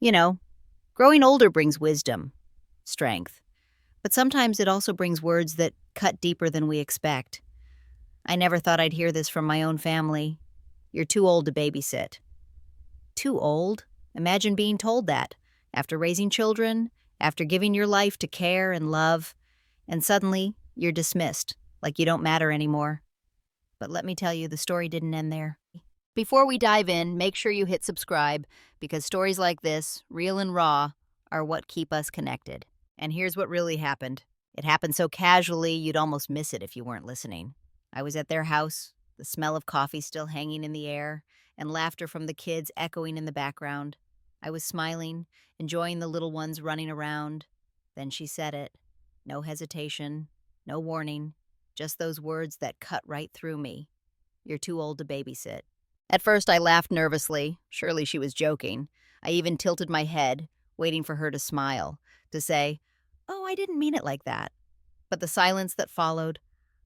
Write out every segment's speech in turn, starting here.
You know, growing older brings wisdom, strength, but sometimes it also brings words that cut deeper than we expect. I never thought I'd hear this from my own family. You're too old to babysit. Too old? Imagine being told that. After raising children, after giving your life to care and love, and suddenly you're dismissed, like you don't matter anymore. But let me tell you, the story didn't end there. Before we dive in, make sure you hit subscribe because stories like this, real and raw, are what keep us connected. And here's what really happened. It happened so casually you'd almost miss it if you weren't listening. I was at their house, the smell of coffee still hanging in the air, and laughter from the kids echoing in the background. I was smiling, enjoying the little ones running around. Then she said it. No hesitation, no warning, just those words that cut right through me. You're too old to babysit. At first, I laughed nervously. Surely she was joking. I even tilted my head, waiting for her to smile, to say, "Oh, I didn't mean it like that." But the silence that followed,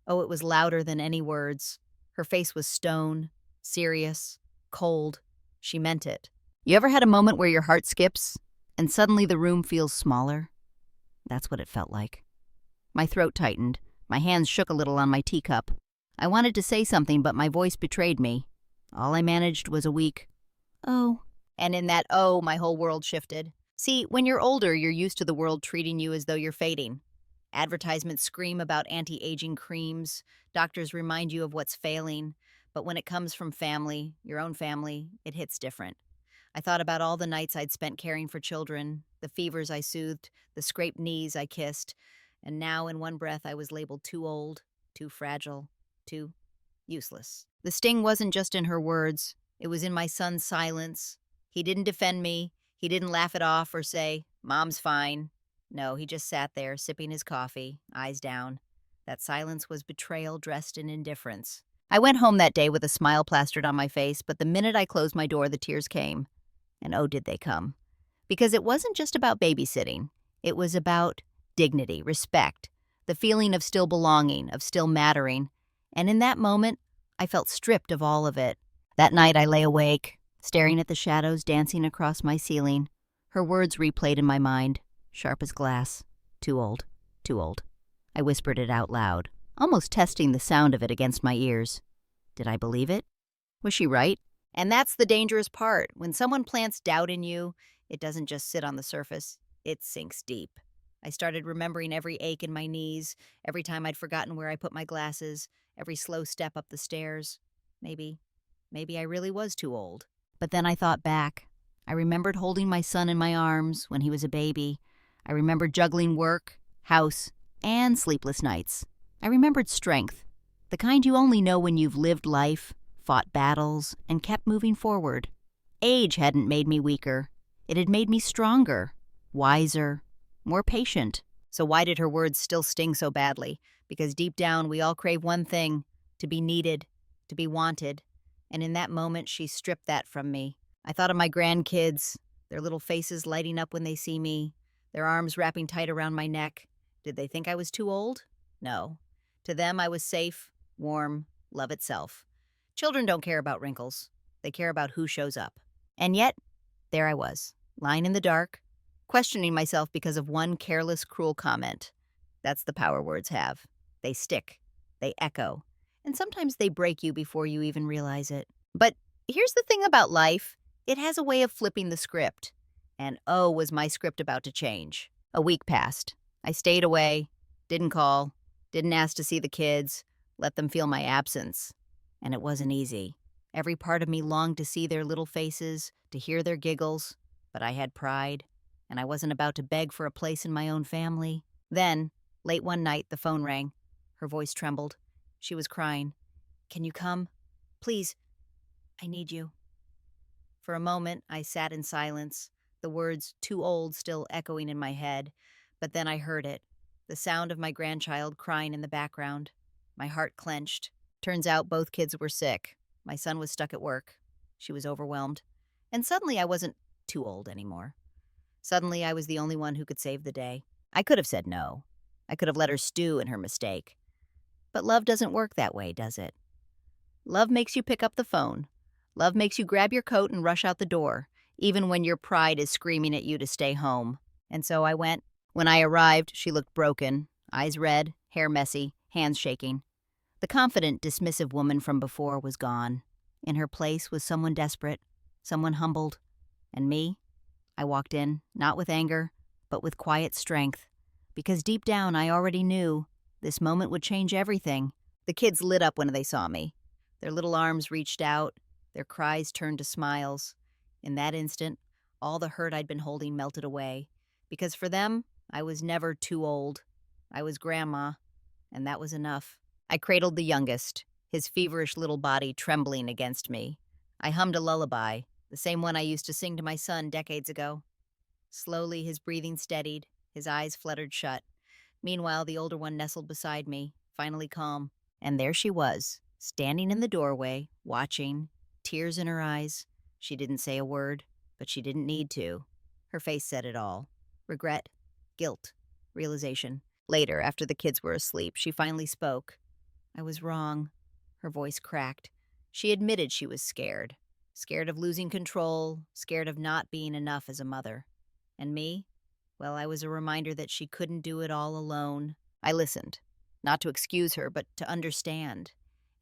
oh, it was louder than any words. Her face was stone, serious, cold. She meant it. You ever had a moment where your heart skips, and suddenly the room feels smaller? That's what it felt like. My throat tightened. My hands shook a little on my teacup. I wanted to say something, but my voice betrayed me. All I managed was a weak, "Oh." And in that "oh," my whole world shifted. See, when you're older, you're used to the world treating you as though you're fading. Advertisements scream about anti-aging creams. Doctors remind you of what's failing. But when it comes from family, your own family, it hits different. I thought about all the nights I'd spent caring for children, the fevers I soothed, the scraped knees I kissed, and now in one breath I was labeled too old, too fragile, too useless. The sting wasn't just in her words, it was in my son's silence. He didn't defend me, he didn't laugh it off or say, "Mom's fine." No, he just sat there, sipping his coffee, eyes down. That silence was betrayal dressed in indifference. I went home that day with a smile plastered on my face, but the minute I closed my door, the tears came. And oh, did they come. Because it wasn't just about babysitting. It was about dignity, respect, the feeling of still belonging, of still mattering. And in that moment, I felt stripped of all of it. That night I lay awake, staring at the shadows dancing across my ceiling. Her words replayed in my mind, sharp as glass. Too old, too old. I whispered it out loud, almost testing the sound of it against my ears. Did I believe it? Was she right? And that's the dangerous part. When someone plants doubt in you, it doesn't just sit on the surface, it sinks deep. I started remembering every ache in my knees, every time I'd forgotten where I put my glasses, every slow step up the stairs. Maybe I really was too old. But then I thought back. I remembered holding my son in my arms when he was a baby. I remembered juggling work, house, and sleepless nights. I remembered strength, the kind you only know when you've lived life, fought battles, and kept moving forward. Age hadn't made me weaker. It had made me stronger, wiser, more patient. So why did her words still sting so badly? Because deep down we all crave one thing, to be needed, to be wanted. And in that moment she stripped that from me. I thought of my grandkids, their little faces lighting up when they see me, their arms wrapping tight around my neck. Did they think I was too old? No. To them I was safe, warm, love itself. Children don't care about wrinkles. They care about who shows up. And yet, there I was, lying in the dark, questioning myself because of one careless, cruel comment. That's the power words have. They stick. They echo. And sometimes they break you before you even realize it. But here's the thing about life. It has a way of flipping the script. And oh, was my script about to change. A week passed. I stayed away, didn't call, didn't ask to see the kids, let them feel my absence. And it wasn't easy. Every part of me longed to see their little faces, to hear their giggles, but I had pride, and I wasn't about to beg for a place in my own family. Then, late one night, the phone rang. Her voice trembled. She was crying. "Can you come? Please, I need you." For a moment, I sat in silence, the words "too old" still echoing in my head, but then I heard it, the sound of my grandchild crying in the background. My heart clenched. Turns out both kids were sick. My son was stuck at work. She was overwhelmed. And suddenly I wasn't too old anymore. Suddenly I was the only one who could save the day. I could have said no. I could have let her stew in her mistake. But love doesn't work that way, does it? Love makes you pick up the phone. Love makes you grab your coat and rush out the door, even when your pride is screaming at you to stay home. And so I went. When I arrived, she looked broken, eyes red, hair messy, hands shaking. The confident, dismissive woman from before was gone. In her place was someone desperate, someone humbled. And me? I walked in, not with anger, but with quiet strength. Because deep down I already knew this moment would change everything. The kids lit up when they saw me. Their little arms reached out, their cries turned to smiles. In that instant, all the hurt I'd been holding melted away. Because for them, I was never too old. I was grandma, and that was enough. I cradled the youngest, his feverish little body trembling against me. I hummed a lullaby, the same one I used to sing to my son decades ago. Slowly, his breathing steadied, his eyes fluttered shut. Meanwhile, the older one nestled beside me, finally calm. And there she was, standing in the doorway, watching, tears in her eyes. She didn't say a word, but she didn't need to. Her face said it all. Regret, guilt, realization. Later, after the kids were asleep, she finally spoke. I was wrong. Her voice cracked. She admitted she was scared. Scared of losing control, scared of not being enough as a mother. And me? Well, I was a reminder that she couldn't do it all alone. I listened, not to excuse her, but to understand.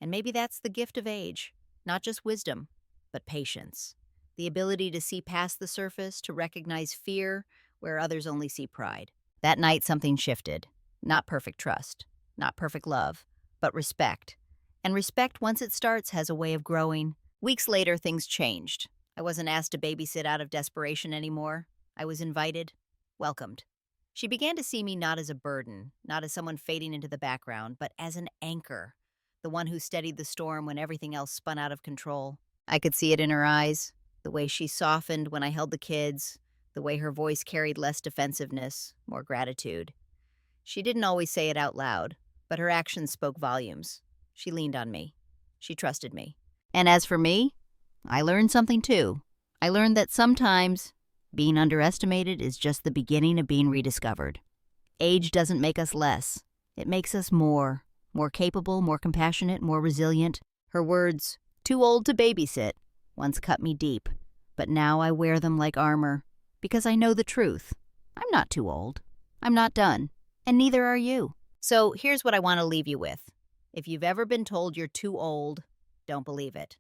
And maybe that's the gift of age. Not just wisdom, but patience. The ability to see past the surface, to recognize fear where others only see pride. That night, something shifted. Not perfect trust, not perfect love, but respect. And respect, once it starts, has a way of growing. Weeks later, things changed. I wasn't asked to babysit out of desperation anymore. I was invited, welcomed. She began to see me not as a burden, not as someone fading into the background, but as an anchor, the one who steadied the storm when everything else spun out of control. I could see it in her eyes, the way she softened when I held the kids, the way her voice carried less defensiveness, more gratitude. She didn't always say it out loud, but her actions spoke volumes. She leaned on me. She trusted me. And as for me, I learned something too. I learned that sometimes being underestimated is just the beginning of being rediscovered. Age doesn't make us less. It makes us more capable, more compassionate, more resilient. Her words, "too old to babysit," once cut me deep, but now I wear them like armor because I know the truth. I'm not too old. I'm not done. And neither are you. So here's what I want to leave you with. If you've ever been told you're too old, don't believe it.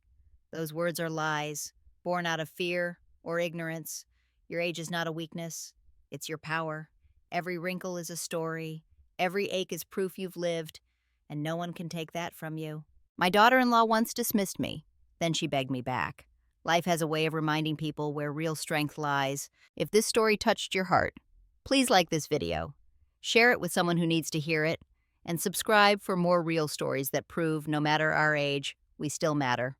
Those words are lies, born out of fear or ignorance. Your age is not a weakness. It's your power. Every wrinkle is a story. Every ache is proof you've lived, and no one can take that from you. My daughter-in-law once dismissed me. Then she begged me back. Life has a way of reminding people where real strength lies. If this story touched your heart, please like this video. Share it with someone who needs to hear it, and subscribe for more real stories that prove no matter our age, we still matter.